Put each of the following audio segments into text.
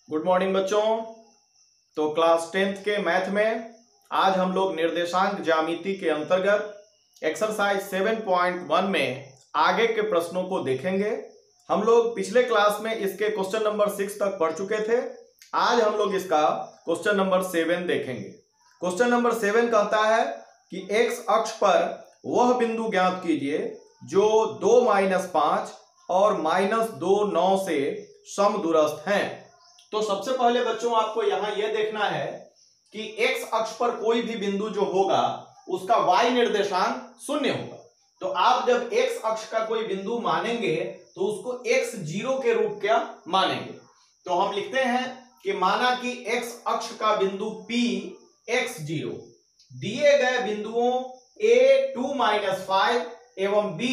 Good morning बच्चों। तो class 10th के मैथ में आज हम लोग निर्देशांक ज्यामिति के अंतर्गत एक्सरसाइज 7.1 में आगे के प्रश्नों को देखेंगे। हम लोग पिछले क्लास में इसके क्वेश्चन नंबर 6 तक पढ़ चुके थे। आज हम लोग इसका क्वेश्चन नंबर 7 देखेंगे। क्वेश्चन नंबर 7 कहता है कि एक्स अक्ष पर वह बिंदु ज्ञात कीजिए जो 2-5 और -2 9 से समदूरस्थ हैं। तो सबसे पहले बच्चों आपको यहां यह देखना है कि x अक्ष पर कोई भी बिंदु जो होगा उसका y निर्देशांक 0 होगा। तो आप जब x अक्ष का कोई बिंदु मानेंगे तो उसको x0 के रूप क्या मानेंगे। तो हम लिखते हैं कि माना कि x अक्ष का बिंदु P x0 दिए गए बिंदुओं a 2-5 एवं b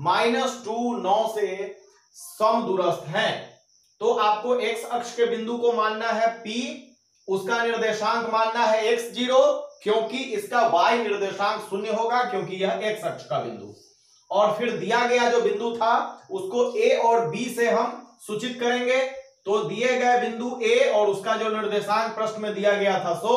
-2 9 से समदूरस्थ हैं। तो आपको x अक्ष के बिंदु को मानना है P, उसका निर्देशांक मानना है x0 क्योंकि इसका y निर्देशांक 0 होगा क्योंकि यह x अक्ष का बिंदु। और फिर दिया गया जो बिंदु था उसको a और b से हम सूचित करेंगे। तो दिए गए बिंदु a और उसका जो निर्देशांक प्रश्न में दिया गया था सो,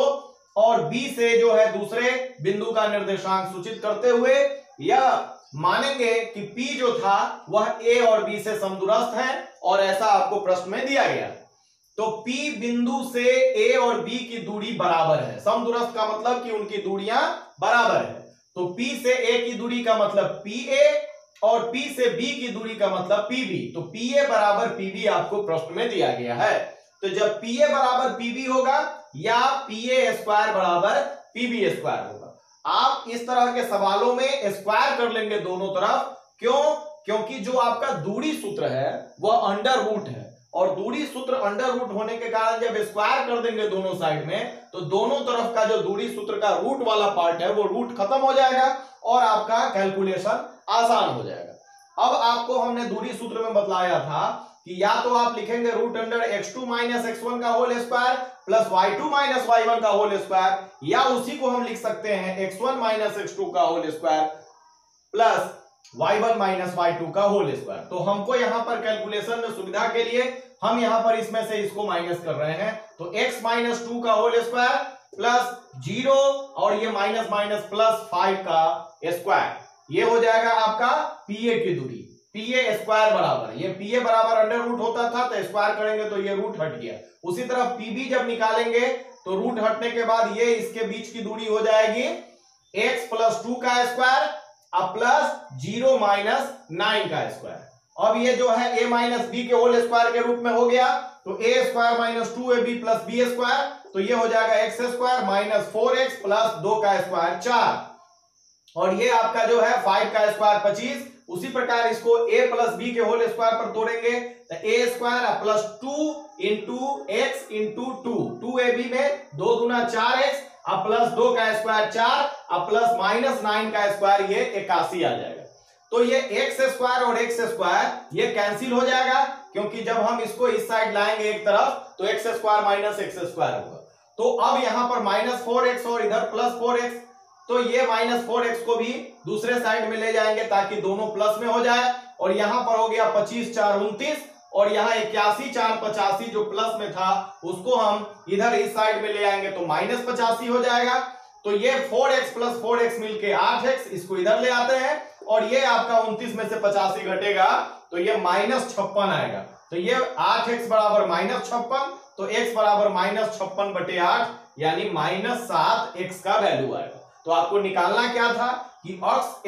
और b से जो है दूसरे बिंदु का निर्देशांक सूचित करते हुए यह मानेंगे कि P जो था वह A और B से समदूरस्थ है और ऐसा आपको प्रश्न में दिया गया। तो P बिंदु से A और B की दूरी बराबर है। समदूरस्थ का मतलब कि उनकी दूरियां बराबर है। तो P से A की दूरी का मतलब PA और P से B की दूरी का मतलब PB। तो PA बराबर PB आपको प्रश्न में दिया गया है। तो जब PA बराबर PB होगा या PA स्क्वायर बराबर PB स्क्वायर होगा। आप इस तरह के सवालों में स्क्वायर कर लेंगे दोनों तरफ। क्यों? क्योंकि जो आपका दूरी सूत्र है वह अंडर रूट है और दूरी सूत्र अंडर रूट होने के कारण जब स्क्वायर कर देंगे दोनों साइड में तो दोनों तरफ का जो दूरी सूत्र का रूट वाला पार्ट है वो रूट खत्म हो जाएगा और आपका कैलकुलेशन आसान हो जाएगा। अब आपको हमने दूरी सूत्र में बतलाया था कि या तो आप लिखेंगे रूट अंडर x2 - x1 का whole square plus y2 - y1 का होल स्क्वायर, या उसी को हम लिख सकते हैं x1 - x2 का whole square plus y1 - y2 का होल स्क्वायर। तो हमको यहां पर कैलकुलेशन में सुविधा के लिए हम यहां पर इसमें से इसको माइनस कर रहे हैं। तो x - 2 का होल स्क्वायर प्लस 0 और ये माइनस माइनस प्लस 5 का स्क्वायर, ये हो जाएगा आपका PA की दूरी। PA स्क्वायर बराबर, ये PA बराबर अंडर रूट होता था तो स्क्वायर करेंगे तो ये रूट हट गया। उसी तरह PB जब निकालेंगे तो रूट हटने के बाद ये इसके बीच की दूरी हो जाएगी x + 2 का स्क्वायर अब प्लस 0 - 9 का स्क्वायर। अब ये जो है a - b के होल स्क्वायर के रूप में हो गया। तो a square - 2ab + b square, तो ये हो जाएगा x स्क्वायर - 4x + 2 का स्क्वायर 4, और ये आपका जो है 5 का स्क्वायर 25। उसी प्रकार इसको a + b के होल स्क्वायर पर तोड़ेंगे तो a square plus 2 × x × 2, 2ab में 2 दूना 4x अब प्लस 2 का स्क्वायर 4 अब प्लस -9 का स्क्वायर, ये 81 आ जाएगा। तो ये x स्क्वायर और x स्क्वायर ये कैंसिल हो जाएगा क्योंकि जब हम इसको इस साइड लाएंगे एक तरफ तो x स्क्वायर - x स्क्वायर होगा। तो अब यहां पर -4x और इधर +4x, तो ये -4x को भी दूसरे साइड में ले जाएंगे ताकि दोनों प्लस में हो जाए। और यहां पर हो गया 25 × 4 = 29 और यहाँ 81 × 4 = 85 जो प्लस में था उसको हम इधर इस साइड में ले आएंगे तो -85 हो जाएगा। तो ये 4x + 4x मिलके 8x, इसको इधर ले आते हैं और ये आपका 29 में से 85 घटेगा तो ये -56 आएगा। तो ये 8x बराबर -56, तो x बराबर -56/8 यानी -7x का वैल्यू आएगा। तो आपको निकालना क्या था कि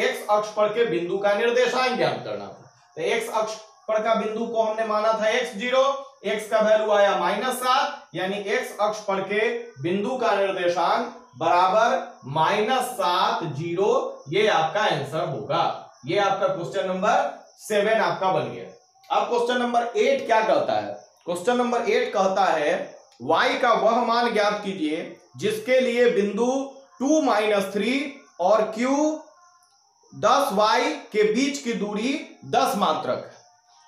x अक्ष पर के बिंदु का निर्देशांक ज्ञात करना था। तो x अक्ष पर का बिंदु को हमने माना था x0, x का वैल्यू आया -7 यानी x अक्ष पर के बिंदु का निर्देशांक बराबर -7 ये आपका आंसर होगा। ये आपका क्वेश्चन नंबर 7 आपका बन गया। अब क्वेश्चन नंबर 8 क्या कहता है? क्वेश्चन नंबर 8 कहता है y का वह मान ज्ञात कीजिए जिसके लिए बिंदु 2 - 3 और q 10y के बीच की दूरी 10 मात्रक है।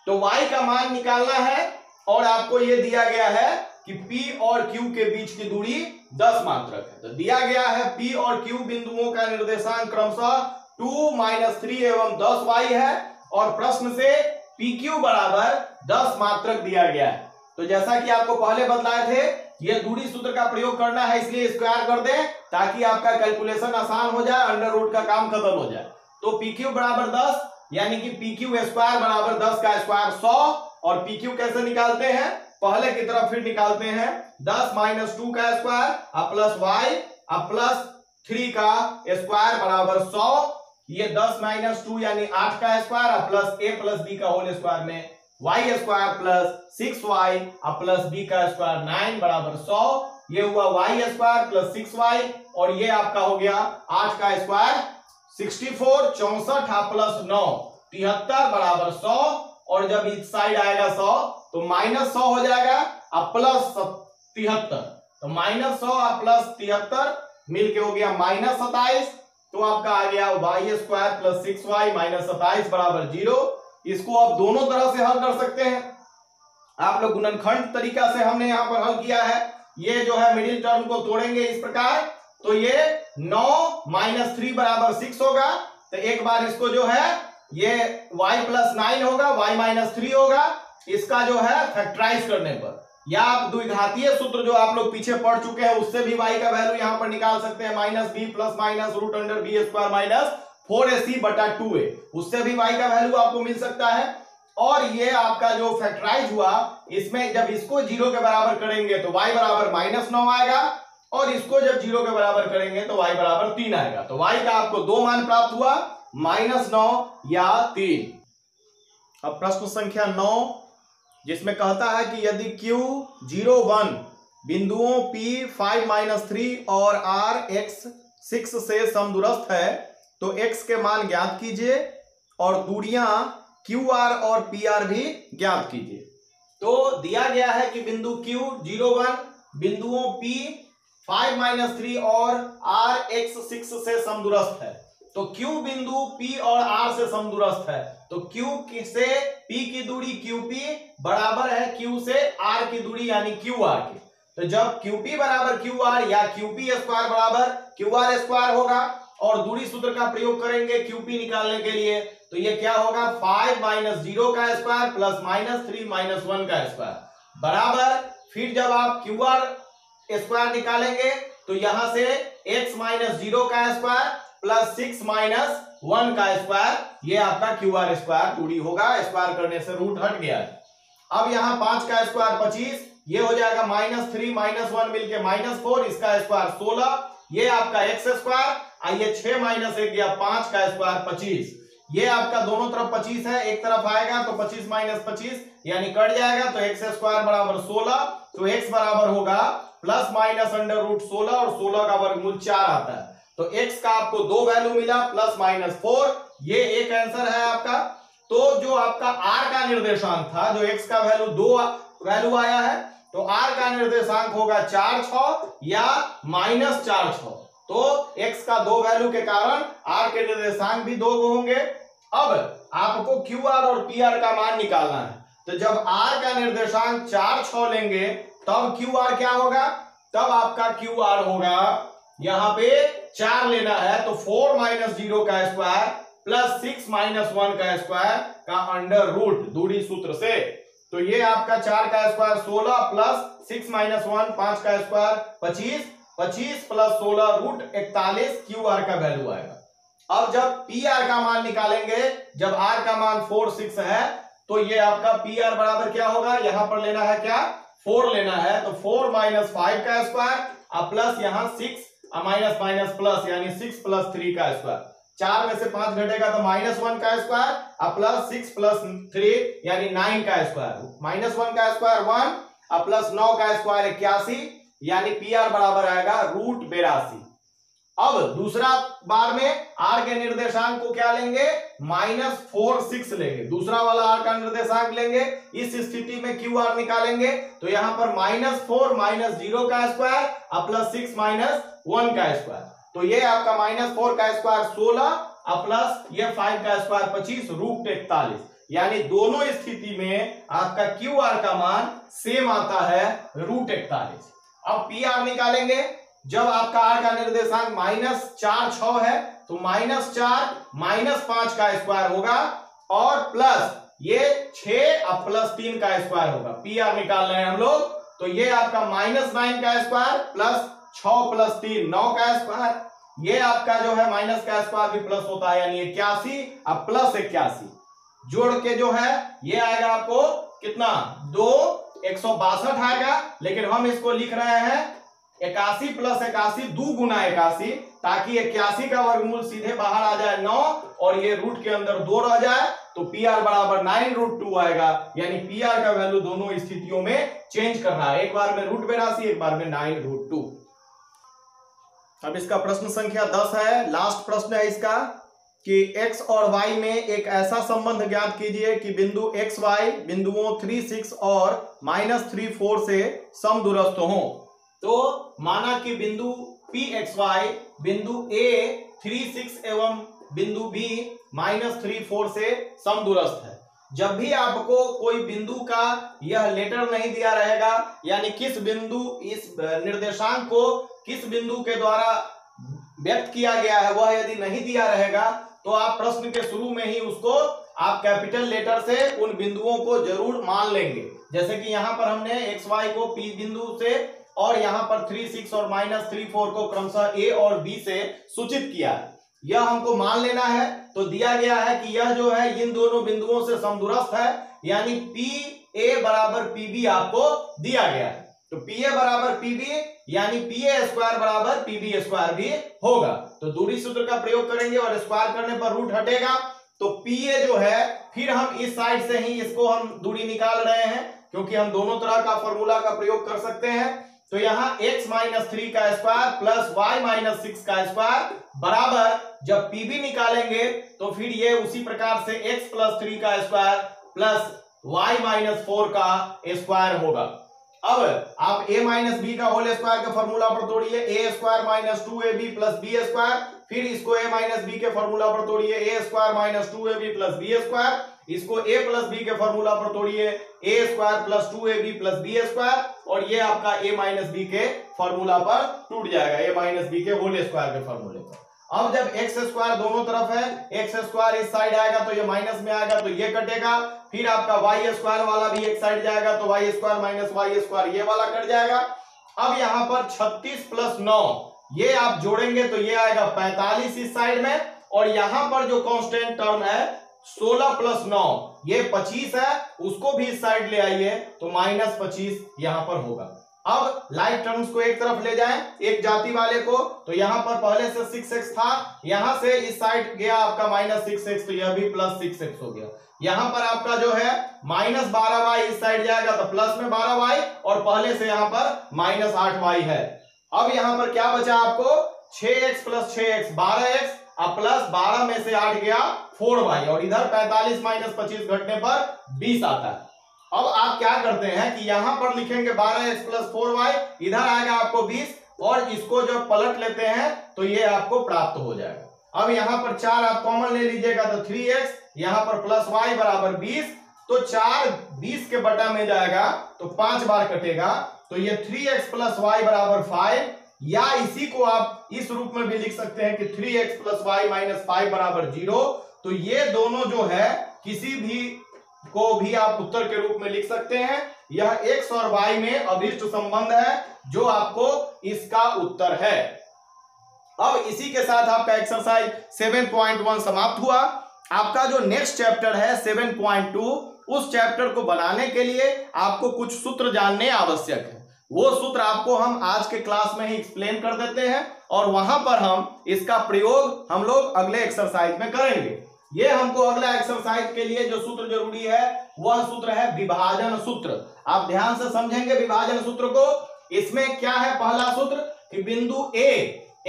तो y का मान निकालना है और आपको यह दिया गया है कि p और q के बीच की दूरी 10 मात्रक है। तो दिया गया है p और q बिंदुओं का निर्देशांक क्रमशः 2 - 3 एवं 10y है और प्रश्न से PQ बराबर 10 मात्रक दिया गया है। तो जैसा कि आपको पहले बतलाए थे, ये दूरी सूत्र का प्रयोग करना है, इसलिए स्क्वायर कर दें ताकि आपका कैलकुलेशन आसान हो जाए, अंडर रूट का काम खत्म हो जाए। तो पी क्यू बराबर 10, यानी कि पी क्यू स्क्वायर बराबर 10 का स्क्वायर 100। और पी क्यू कैसे निकालते हैं, पहले की तरफ फिर निकालते हैं। 10 - 2 का स्क्वायर प्लस वाई प्लस 3 का स्क्वायर बराबर 100। ये 10 - 2 यानी 8 का square plus a plus b का होल स्क्वायर में y square plus 6y plus b का स्क्वायर 9 बराबर 100। ये हुआ वाई स्क्वायर प्लस 6y, और ये आपका हो गया 8 का स्क्वायर 64, 64 प्लस 9 73 बराबर 100। और जब इस साइड आएगा 100 तो -100 हो जाएगा अब प्लस 73, तो -100 प्लस 73 मिलके हो गया -27। तो आपका आ गया वाई स्क्वायर प्लस 6y -27 बराबर 0। इसको आप दोनों तरह से हल कर सकते हैं। आप लोग गुणनखंड तरीका से हमने यहां पर हल किया है। ये जो है मिडिल टर्म को तोड़ेंगे इस प्रकार, तो ये 9 - 3 बराबर 6 होगा। तो एक बार इसको जो है ये y + 9 होगा, y - 3 होगा। इसका जो है फैक्टराइज करने पर, या आप द्विघातीय सूत्र जो आप लोग पीछे पढ़ चुके हैं उससे भी y का वैल्यू यहां पर निकाल सकते हैं, -b plus minus √b² - 4ac/2a, उससे भी y का वैल्यू आपको मिल सकता है। और ये आपका जो फैक्टराइज हुआ, इसमें जब इसको 0 के बराबर करेंगे तो y बराबर -9 आएगा, और इसको जब 0 के बराबर करेंगे तो y बराबर 3 आएगा। तो y का आपको दो मान प्राप्त हुआ, -9 या 3। अब प्रश्न संख्या 9, जिसमें कहता है कि यदि Q 0, 1 बिंदुओं P 5 - 3 और R x 6 से समदूरस्थ है तो x के मान ज्ञात कीजिए और दूरियां QR और PR भी ज्ञात कीजिए। तो दिया गया है कि बिंदु Q 0, 1 बिंदुओं P 5 - 3 और R x 6 से समदूरस्थ है। तो Q बिंदु P और R से समदूरस्थ है, तो Q से P की दूरी QP बराबर है Q से R की दूरी यानी QR की। तो जब QP बराबर QR या QP स्क्वायर बराबर QR स्क्वायर होगा, और दूरी सूत्र का प्रयोग करेंगे QP निकालने के लिए, तो ये क्या होगा 5 - 0 का स्क्वायर प्लस -3 - 1 का स्क्वायर बराबर, फिर जब आप QR स्क्वायर निकालेंगे तो यहां से x - 0 का स्क्वायर प्लस 6 - 1 का स्क्वायर, ये आपका QR स्क्वायर दूरी होगा। स्क्वायर करने से रूट हट गया है। अब यहाँ 5 का स्क्वायर 25, ये हो जाएगा -3 - 1 मिलके -4, इसका स्क्वायर 16, ये आपका x स्क्वायर। आइए 6 - 1 गया 5 का स्क्वायर 25, ये आपका दोनों तरफ 25 है, एक तरफ आएगा तो 25 - 25 यानी कट जाएगा, तो x स्क्वायर बराबर 16। तो x बराबर होगा प्लस माइनस √16, और 16 का वर्गमूल 4 आता है। तो x का आपको दो वैल्यू मिला +-4, ये एक आंसर है आपका। तो जो आपका r का निर्देशांक था, जो x का वैल्यू 2 वैल्यू आया है, तो r का निर्देशांक होगा 4, 6 या -4, 6। तो x का दो वैल्यू के कारण r के निर्देशांक भी 2 होंगे। अब आपको QR और PR का मान निकालना है, तो जब r का निर्देशांक 4, 6 लेंगे तब QR क्या होगा, तब आपका QR होगा यहां पे 4 लेना है, तो 4 - 0 का स्क्वायर प्लस 6 - 1 का स्क्वायर का अंडर रूट दूरी सूत्र से। तो ये आपका 4 का स्क्वायर 16 प्लस 6 - 1 5 का स्क्वायर 25, 25 प्लस 16 √41 QR का वैल्यू आएगा। अब जब PR का मान निकालेंगे, जब R का मान 4, 6 है, तो ये आपका PR बराबर क्या होगा, यहां पर लेना है क्या 4 लेना है, तो 4 - 5 का स्क्वायर प्लस यहां 6 माइनस प्लस यानी 6 + 3 का स्क्वायर। 4 में से 5 घटेगा तो -1 का स्क्वायर प्लस 6 + 3 यानी 9 का स्क्वायर। -1 का स्क्वायर 1 प्लस 9 का स्क्वायर 81, यानी PR बराबर आएगा √82। अब दूसरा बार में r के निर्देशांक को क्या लेंगे, -4, 6 लेंगे, दूसरा वाला r का निर्देशांक लेंगे। इस स्थिति में QR निकालेंगे, तो यहां पर -4 - 0 का स्क्वायर प्लस 6 - 1 का स्क्वायर। तो ये आपका -4 का स्क्वायर 16 प्लस ये 5 का स्क्वायर 25 √41, यानी दोनों स्थिति में आपका QR का मान सेम आता है √41। अब PR निकालेंगे, जब आपका r का निर्देशांक -4, 6 है, तो -4 - 5 का स्क्वायर होगा और प्लस ये 6 अब प्लस 3 का स्क्वायर होगा। पी आर निकाल रहे हैं हम लोग, तो ये आपका -9 का स्क्वायर प्लस 6 प्लस 3 9 का स्क्वायर, ये आपका जो है माइनस का स्क्वायर भी प्लस होता है, यानी 81 अब प्लस 81 जोड़ के जो है ये आएगा आपको कितना 2 162 आएगा। लेकिन हम इसको लिख रहे हैं 81 प्लस 81 2 गुना 81, ताकि 81 का वर्गमूल सीधे बाहर आ जाए 9 और ये रूट के अंदर 2 रह जाए, तो पी आर बराबर 9√2 आएगा। यानी पी आर का वैल्यू दोनों स्थितियों में चेंज कर रहा है, एक बार में √82 एक बार में 9√2। अब इसका प्रश्न संख्या 10 है, लास्ट प्रश्न है इसका कि x और y में एक ऐसा संबंध ज्ञात कीजिए कि बिंदु x y बिंदुओं 3 6 और -3 4 से समदूरस्थ हो। तो माना कि बिंदु p x y बिंदु a 3 6 एवं बिंदु b -3 4 से समदूरस्थ है। जब भी आपको कोई बिंदु का यह लेटर नहीं दिया रहेगा, यानी किस बिंदु इस निर्देशांक को किस बिंदु के द्वारा व्यक्त किया गया है वह यदि नहीं दिया रहेगा, तो आप प्रश्न के शुरू में ही उसको आप कैपिटल लेटर से उन बिंदुओं को जरूर मान लेंगे। जैसे कि यहां पर हमने x y को p बिंदु से और यहां पर 3 6 और -3 4 को क्रमशः a और b से सूचित किया, यह हमको मान लेना है। तो दिया गया है कि यह जो है इन दोनों बिंदुओं से समदूरस्थ है, यानी pa बराबर pb आपको दिया गया है। तो pa बराबर pb यानी pa स्क्वायर बराबर pb स्क्वायर भी होगा। तो दूरी सूत्र का प्रयोग करेंगे और स्क्वायर करने पर रूट हटेगा, तो pa जो है फिर हम इस साइड से ही इसको हम दूरी निकाल रहे हैं, क्योंकि हम दोनों तरह का फॉर्मूला का प्रयोग कर सकते हैं। तो यहाँ x -3 का स्क्वायर प्लस y -6 का स्क्वायर बराबर जब pb निकालेंगे तो फिर ये उसी प्रकार से x + 3 का स्क्वायर प्लस y -4 का स्क्वायर होगा। अब आप a - b का होल स्क्वायर का फॉर्मूला पर तोड़िए, a square -2ab + b square, फिर इसको a - b के फॉर्मूला पर तोड़िए, a square -2ab + b square, इसको a + b के फॉर्मूला पर तोड़िए, a square + 2ab + b square, और ये आपका a - b के फॉर्मूला पर टूट जाएगा, a - b के होल स्क्वायर के फॉर्मूले पर। अब जब x स्क्वायर दोनों तरफ है, x स्क्वायर इस साइड आएगा तो ये माइनस में आएगा तो ये कटेगा, फिर आपका y स्क्वायर वाला भी एक साइड जाएगा तो y स्क्वायर -y स्क्वायर ये वाला कट जाएगा। अब यहाँ पर 36 + 9 ये आप जोड़ेंगे तो ये आएगा 45 इस साइड में, और यहाँ पर जो कांस्टेंट टर्म है 16 + 9 ये 25 है, उसको भी इस साइड ले आइए तो -25 यहाँ पर होगा। अब लाइक टर्म्स को एक तरफ ले जाएं, एक जाति वाले को, तो यहां पर पहले से 6x था, यहां से इस साइड गया आपका -6x, तो यह भी +6x हो गया। यहां पर आपका जो है -12y इस साइड जाएगा तो प्लस में 12y, और पहले से यहां पर -8y है। अब यहां पर क्या बचा आपको 6x + 6x 12x, अब प्लस 12 में से 8 गया 4y, और इधर 45 - 25 घटने पर 20 आता है। अब आप क्या करते हैं कि यहां पर लिखेंगे 12x + 4y, इधर आएगा आपको 20, और इसको जब पलट लेते हैं तो ये आपको प्राप्त हो जाएगा। अब यहां पर 4 आप कॉमन ले लीजिएगा तो 3x, यहां पर +y बराबर 20, तो 4 20 के बटा में जाएगा तो 5 बार कटेगा, तो ये 3x + y बराबर 5, या इसी को आप इस रूप में भी लिख सकते हैं कि 3x + y - 5 बराबर 0। तो ये दोनों जो है किसी भी को भी आप उत्तर के रूप में लिख सकते हैं। यह x और y में अभिष्ट संबंध है जो आपको इसका उत्तर है। अब इसी के साथ आपका एक्सरसाइज 7.1 समाप्त हुआ। आपका जो नेक्स्ट चैप्टर है 7.2, उस चैप्टर को बनाने के लिए आपको कुछ सूत्र जानने आवश्यक है। वो सूत्र आपको हम आज के क्लास में ही एक्सप्लेन कर देते हैं, और वहां पर हम इसका प्रयोग हम लोग अगले एक्सरसाइज में करेंगे। ये हमको अगला एक्सरसाइज के लिए जो सूत्र जरूरी है वह सूत्र है विभाजन सूत्र। आप ध्यान से समझेंगे विभाजन सूत्र को। इसमें क्या है पहला सूत्र कि बिंदु A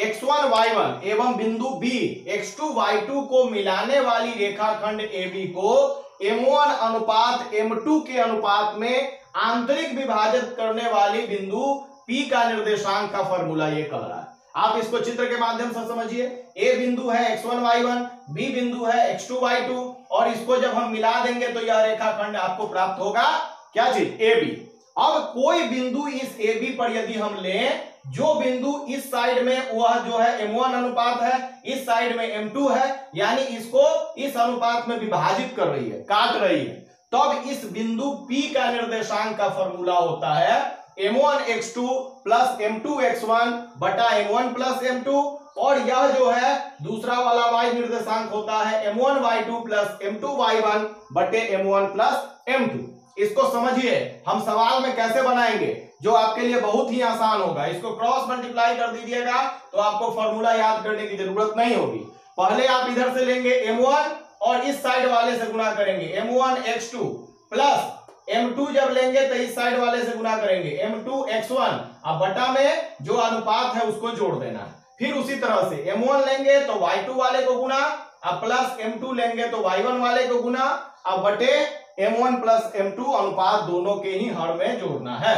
x1 y1 एवं बिंदु B x2 y2 को मिलाने वाली रेखाखंड AB को m1 अनुपात m2 के अनुपात में आंतरिक विभाजित करने वाली बिंदु P का निर्देशांक का फॉर्मूला ये कह रहा है। आप इसको चित्र के माध्यम से समझिए। A बिंदु है x1 y1, B बिंदु है x2 y2, और इसको जब हम मिला देंगे तो यह रेखाखंड आपको प्राप्त होगा क्या चीज AB। अब कोई बिंदु इस AB पर यदि हम लें, जो बिंदु इस साइड में वह जो है m1 अनुपात है, इस साइड में m2 है, यानी इसको इस अनुपात में विभाजित कर रही है, काट रही है, तब इस बिंदु P का निर्देशांक का फॉर्मूला होता है m1x2 प्लस m2x1 बटा m1 प्लस m2, और यह जो है दूसरा वाला y निर्देशांक होता है m1y2 प्लस m2y1 बटे m1 प्लस m2। इसको समझिए हम सवाल में कैसे बनाएंगे, जो आपके लिए बहुत ही आसान होगा। इसको क्रॉस मल्टीप्लाई कर दीजिएगा तो आपको फॉर्मूला याद करने की जरूरत नहीं होगी। पहले आप इधर से लेंगे m1 और इस साइड वाले से गुणा करेंगे m1x2 प्लस m2 जब लेंगे तो इस साइड वाले से गुणा करेंगे m2x1, अब बटा में जो अनुपात है उसको जोड़ देना। फिर उसी तरह से m1 लेंगे तो y2 वाले को गुणा, अब प्लस m2 लेंगे तो y1 वाले को गुणा, अब बटे m1 प्लस m2 अनुपात दोनों के ही हर में जोड़ना है।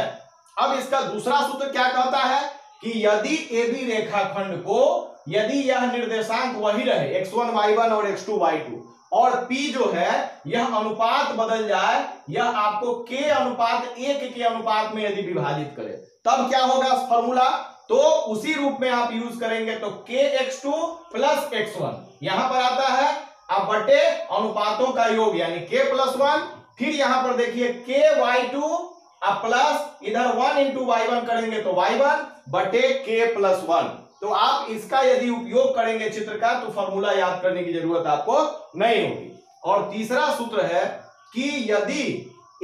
अब इसका दूसरा सूत्र क्या कहता है कि यदि AB रेखाखंड को यदि यह निर्देशांक वही रहे x1 y1 और x2 y2 और P जो है यह अनुपात बदल जाए, यह आपको K अनुपात 1 के अनुपात में यदि विभाजित करे तब क्या होगा फॉर्मूला, तो उसी रूप में आप यूज करेंगे। तो kx2 प्लस x1 यहां पर आता है, अब बटे अनुपातों का योग यानी k प्लस 1, फिर यहां पर देखिए ky2 अब प्लस इधर 1 इंटू y1 करेंगे तो y1 बटे k प्लस 1। तो आप इसका यदि उपयोग करेंगे चित्र का तो फॉर्मूला याद करने की जरूरत आपको नहीं होगी। और तीसरा सूत्र है कि यदि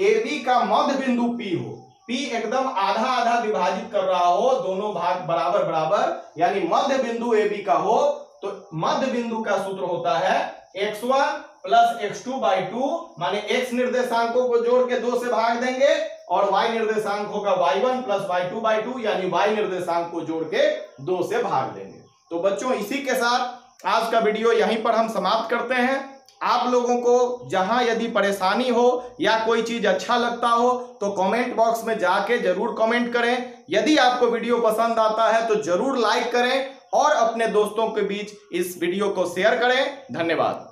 AB का मध्य बिंदु P हो, P एकदम आधा आधा विभाजित कर रहा हो, दोनों भाग बराबर बराबर यानी मध्य बिंदु AB का हो, तो मध्य बिंदु का सूत्र होता है x1 प्लस x2 बाई 2, माने x निर्देशांकों को जोड़ के 2 से भाग देंगे और y निर्देशांक होगा y1 प्लस y2 बाई 2 यानी y निर्देशांक को जोड़ के 2 से भाग देंगे। तो बच्चों इसी के साथ आज का वीडियो यहीं पर हम समाप्त करते हैं। आप लोगों को जहां यदि परेशानी हो या कोई चीज अच्छा लगता हो तो कमेंट बॉक्स में जाके जरूर कमेंट करें। यदि आपको वीडियो पसंद आता है तो जरूर लाइक करें और अपने दोस्तों के बीच इस वीडियो को शेयर करें। धन्यवाद।